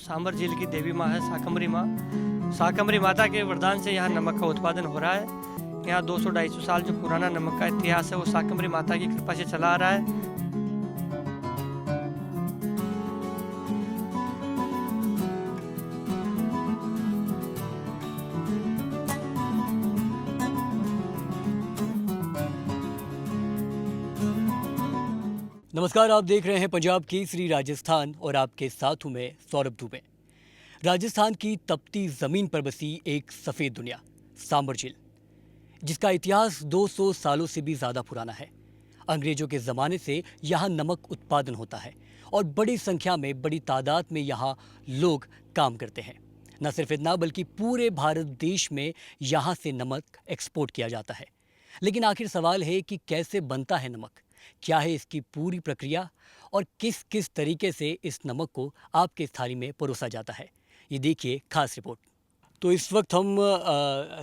सांबर झील की देवी माँ है शाकंभरी माँ। शाकंभरी माता के वरदान से यहाँ नमक का उत्पादन हो रहा है। यहाँ 200-250 साल जो पुराना नमक का इतिहास है वो शाकंभरी माता की कृपा से चला आ रहा है। नमस्कार, आप देख रहे हैं पंजाब केसरी राजस्थान और आपके साथ हूं मैं सौरभ दुबे। राजस्थान की तपती ज़मीन पर बसी एक सफ़ेद दुनिया सांबर झील, जिसका इतिहास 200 सालों से भी ज़्यादा पुराना है। अंग्रेजों के ज़माने से यहाँ नमक उत्पादन होता है और बड़ी संख्या में, बड़ी तादाद में यहाँ लोग काम करते हैं। न सिर्फ इतना, बल्कि पूरे भारत देश में यहाँ से नमक एक्सपोर्ट किया जाता है। लेकिन आखिर सवाल है कि कैसे बनता है नमक, क्या है इसकी पूरी प्रक्रिया और किस किस तरीके से इस नमक को आपके थाली में परोसा जाता है। ये देखिए खास रिपोर्ट। तो इस वक्त हम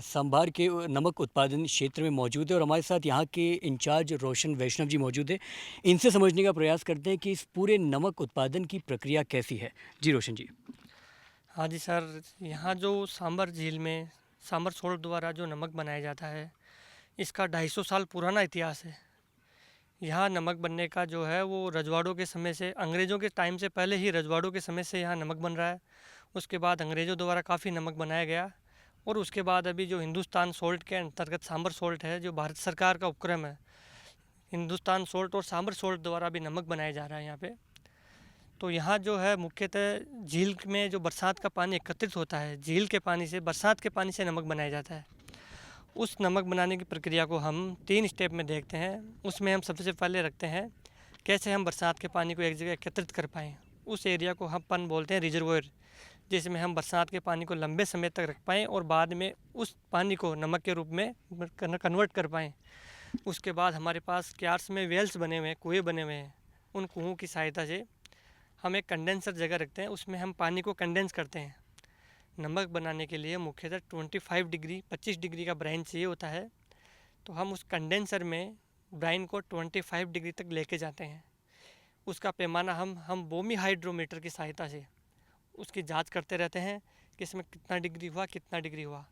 संभार के नमक उत्पादन क्षेत्र में मौजूद है और हमारे साथ यहाँ के इंचार्ज रोशन वैष्णव जी मौजूद है। इनसे समझने का प्रयास करते हैं कि इस पूरे नमक उत्पादन की प्रक्रिया कैसी है। जी रोशन जी। हाँ जी सर, यहाँ जो सांबर झील में सांबर सोल्ट द्वारा जो नमक बनाया जाता है, इसका 250 साल पुराना इतिहास है। यहाँ नमक बनने का जो है वो रजवाड़ों के समय से, अंग्रेज़ों के टाइम से पहले ही रजवाड़ों के समय से यहाँ नमक बन रहा है। उसके बाद अंग्रेज़ों द्वारा काफ़ी नमक बनाया गया और उसके बाद अभी जो हिंदुस्तान सोल्ट के अंतर्गत सांबर सोल्ट है, जो भारत सरकार का उपक्रम है, हिंदुस्तान सोल्ट और सांबर सोल्ट द्वारा भी नमक बनाया जा रहा है यहाँ पे। तो यहाँ जो है मुख्यतः झील में जो बरसात का पानी एकत्रित होता है, झील के पानी से, बरसात के पानी से नमक बनाया जाता है। उस नमक बनाने की प्रक्रिया को हम 3 स्टेप में देखते हैं। उसमें हम सबसे पहले रखते हैं कैसे हम बरसात के पानी को एक जगह एकत्रित कर पाएँ। उस एरिया को हम बोलते हैं रिजर्वोयर, जिसमें हम बरसात के पानी को लंबे समय तक रख पाएँ और बाद में उस पानी को नमक के रूप में कन्वर्ट कर पाएँ। उसके बाद हमारे पास क्यार्स में वेल्स बने हुए हैं, कुएँ बने हुए हैं। उन कुओं की सहायता से हम एक कंडेंसर जगह रखते हैं, उसमें हम पानी को कंडेंस करते हैं। नमक बनाने के लिए मुख्यतः 25 डिग्री का ब्राइन चाहिए होता है। तो हम उस कंडेंसर में ब्राइन को 25 डिग्री तक लेके जाते हैं। उसका पैमाना हम बोमी हाइड्रोमीटर की सहायता से उसकी जांच करते रहते हैं कि इसमें कितना डिग्री हुआ, कितना डिग्री हुआ।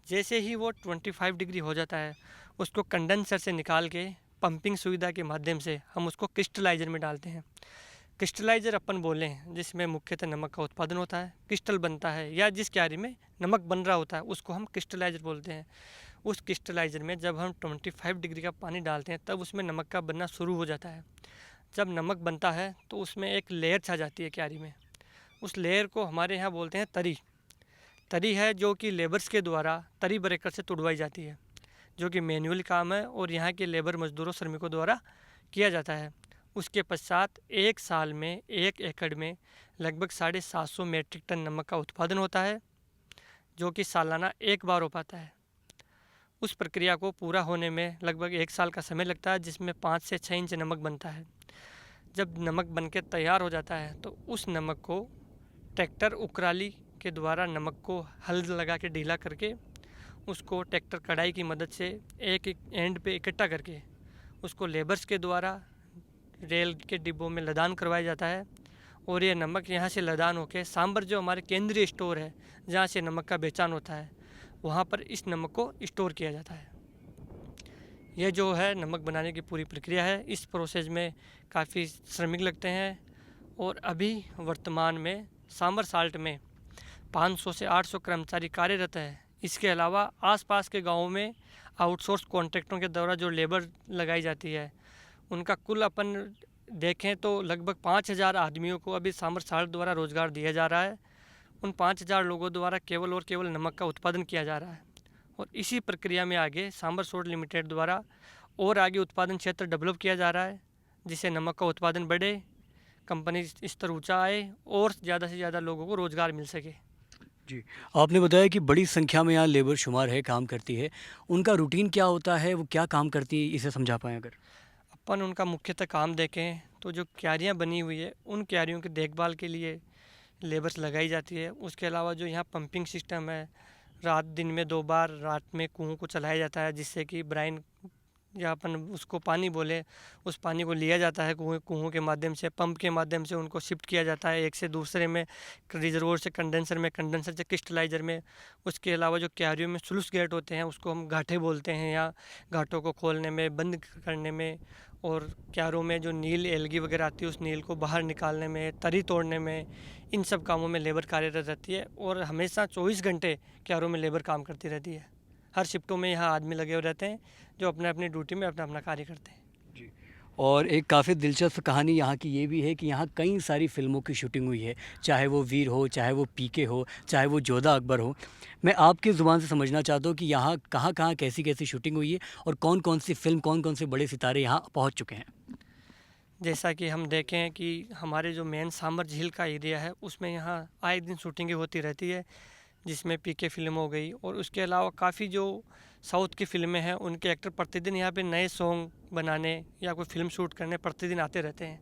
जैसे ही वो 25 डिग्री हो जाता है, उसको कंडेंसर से निकाल के पंपिंग सुविधा के माध्यम से हम उसको क्रिस्टलाइजर में डालते हैं। क्रिस्टलाइजर अपन बोले हैं जिसमें मुख्यतः नमक का उत्पादन होता है, क्रिस्टल बनता है, या जिस क्यारी में नमक बन रहा होता है उसको हम क्रिस्टलाइजर बोलते हैं। उस क्रिस्टलाइजर में जब हम 25 डिग्री का पानी डालते हैं तब उसमें नमक का बनना शुरू हो जाता है। जब नमक बनता है तो उसमें एक लेयर छा जाती है क्यारी में। उस लेयर को हमारे यहाँ बोलते हैं तरी। तरी है जो कि लेबर्स के द्वारा तरी ब्रेकर से तुड़वाई जाती है, जो कि मैनुअल काम है और यहाँ के लेबर मजदूरों, श्रमिकों द्वारा किया जाता है। उसके पश्चात 1 साल में 1 एकड़ में लगभग 750 मीट्रिक टन नमक का उत्पादन होता है, जो कि सालाना एक बार हो पाता है। उस प्रक्रिया को पूरा होने में लगभग 1 साल का समय लगता है, जिसमें 5 से 6 इंच नमक बनता है। जब नमक बनके तैयार हो जाता है तो उस नमक को ट्रैक्टर उकराली के द्वारा नमक को हल लगा के ढीला करके उसको ट्रैक्टर कढ़ाई की मदद से एक एंड पे इकट्ठा करके उसको लेबर्स के द्वारा रेल के डिब्बों में लदान करवाया जाता है। और ये नमक यहाँ से लदान होकर सांबर जो हमारे केंद्रीय स्टोर है, जहाँ से नमक का बेचान होता है, वहाँ पर इस नमक को स्टोर किया जाता है। यह जो है नमक बनाने की पूरी प्रक्रिया है। इस प्रोसेस में काफ़ी श्रमिक लगते हैं और अभी वर्तमान में सांबर साल्ट में 500 से 800 कर्मचारी कार्यरत है। इसके अलावा आसपास के गाँवों में आउटसोर्स कॉन्ट्रैक्टरों के द्वारा जो लेबर लगाई जाती है, उनका कुल अपन देखें तो लगभग 5000 आदमियों को अभी सांबर साल्ट द्वारा रोज़गार दिया जा रहा है। उन 5000 लोगों द्वारा केवल और केवल नमक का उत्पादन किया जा रहा है और इसी प्रक्रिया में आगे सांबर सोल्ट लिमिटेड द्वारा और आगे उत्पादन क्षेत्र डेवलप किया जा रहा है, जिससे नमक का उत्पादन बढ़े, कंपनी स्तर ऊँचा आए और ज़्यादा से ज़्यादा लोगों को रोज़गार मिल सके। जी, आपने बताया कि बड़ी संख्या में यहाँ लेबर शुमार है, काम करती है। उनका रूटीन क्या होता है, वो क्या काम करती है, इसे समझा पाएँ अगर? अपन उनका मुख्यतः काम देखें तो जो क्यारियाँ बनी हुई है, उन क्यारियों की देखभाल के लिए लेबर्स लगाई जाती है। उसके अलावा जो यहाँ पंपिंग सिस्टम है, रात दिन में 2 बार रात में कुओं को चलाया जाता है, जिससे कि ब्राइन या अपन उसको पानी बोले, उस पानी को लिया जाता है कुओं के माध्यम से, पंप के माध्यम से उनको शिफ्ट किया जाता है एक से दूसरे में, रिजर्वोयर से कंडेंसर में, कंडेंसर से क्रिस्टलाइजर में। उसके अलावा जो क्यारियों में स्लूइस गेट होते हैं उसको हम घाटे बोलते हैं, या घाटों को खोलने में, बंद करने में, और क्यारों में जो नील एल्गी वगैरह आती है उस नील को बाहर निकालने में, तरी तोड़ने में, इन सब कामों में लेबर कार्यरत रहती है। और हमेशा 24 घंटे क्यारों में लेबर काम करती रहती है। हर शिफ्टों में यहाँ आदमी लगे हुए रहते हैं जो अपने अपनी ड्यूटी में अपना अपना कार्य करते हैं। जी। और एक काफ़ी दिलचस्प कहानी यहाँ की ये भी है कि यहाँ कई सारी फ़िल्मों की शूटिंग हुई है, चाहे वो वीर हो, चाहे वो पीके हो, चाहे वो जोधा अकबर हो। मैं आपकी ज़ुबान से समझना चाहता हूँ कि यहाँ कहाँ-कहाँ, कैसी-कैसी शूटिंग हुई है और कौन-कौन सी फ़िल्म, कौन-कौन से बड़े सितारे यहाँ पहुँच चुके हैं? जैसा कि हम देखें कि हमारे जो मेन सांबर झील का एरिया है उसमें यहाँ आए दिन शूटिंगें होती रहती है, जिसमें पीके फिल्म हो गई, और उसके अलावा काफ़ी जो साउथ की फिल्में हैं उनके एक्टर प्रतिदिन यहाँ पे नए सॉन्ग बनाने या कोई फिल्म शूट करने प्रतिदिन आते रहते हैं।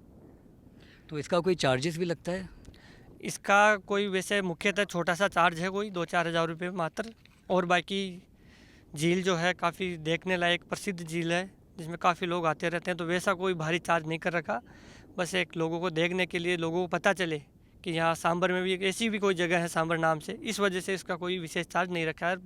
तो इसका कोई चार्जेस भी लगता है? इसका कोई वैसे मुख्यतः छोटा सा चार्ज है, कोई 2-4 हज़ार रुपये मात्र। और बाकी झील जो है काफ़ी देखने लायक प्रसिद्ध झील है, जिसमें काफ़ी लोग आते रहते हैं, तो वैसा कोई भारी चार्ज नहीं कर रखा। बस एक लोगों को देखने के लिए, लोगों को पता चले कि यहाँ सांबर में भी एक ऐसी भी कोई जगह है सांबर नाम से, इस वजह से इसका कोई विशेष चार्ज नहीं रखा है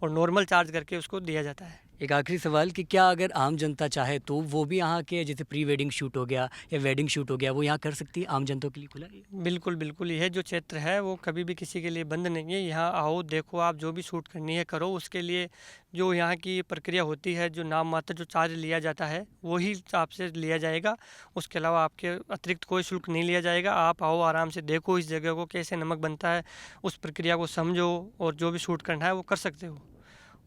और नॉर्मल चार्ज करके उसको दिया जाता है। एक आखिरी सवाल कि क्या अगर आम जनता चाहे तो वो भी यहाँ के, जैसे प्री वेडिंग शूट हो गया या वेडिंग शूट हो गया, वो यहाँ कर सकती है? आम जनता के लिए खुला है? बिल्कुल बिल्कुल, यह जो क्षेत्र है वो कभी भी किसी के लिए बंद नहीं है। यहाँ आओ, देखो, आप जो भी शूट करनी है करो। उसके लिए जो यहाँ की प्रक्रिया होती है, जो नाम मात्र जो चार्ज लिया जाता है वही आपसे लिया जाएगा। उसके अलावा आपके अतिरिक्त कोई शुल्क नहीं लिया जाएगा। आप आओ, आराम से देखो इस जगह को, कैसे नमक बनता है, उस प्रक्रिया को समझो, और जो भी शूट करना है वो कर सकते हो।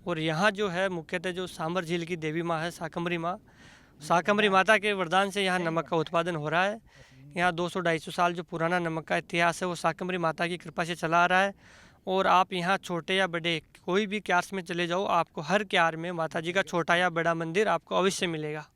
और यहाँ जो है मुख्यतः जो सांबर झील की देवी माँ है, शाकंभरी माँ, शाकंभरी माता के वरदान से यहाँ नमक का उत्पादन हो रहा है। यहाँ 200-250 साल जो पुराना नमक का इतिहास है वो शाकंभरी माता की कृपा से चला आ रहा है। और आप यहाँ छोटे या बड़े कोई भी क्यार्स में चले जाओ, आपको हर क्यार में माता जी का छोटा या बड़ा मंदिर आपको अवश्य मिलेगा।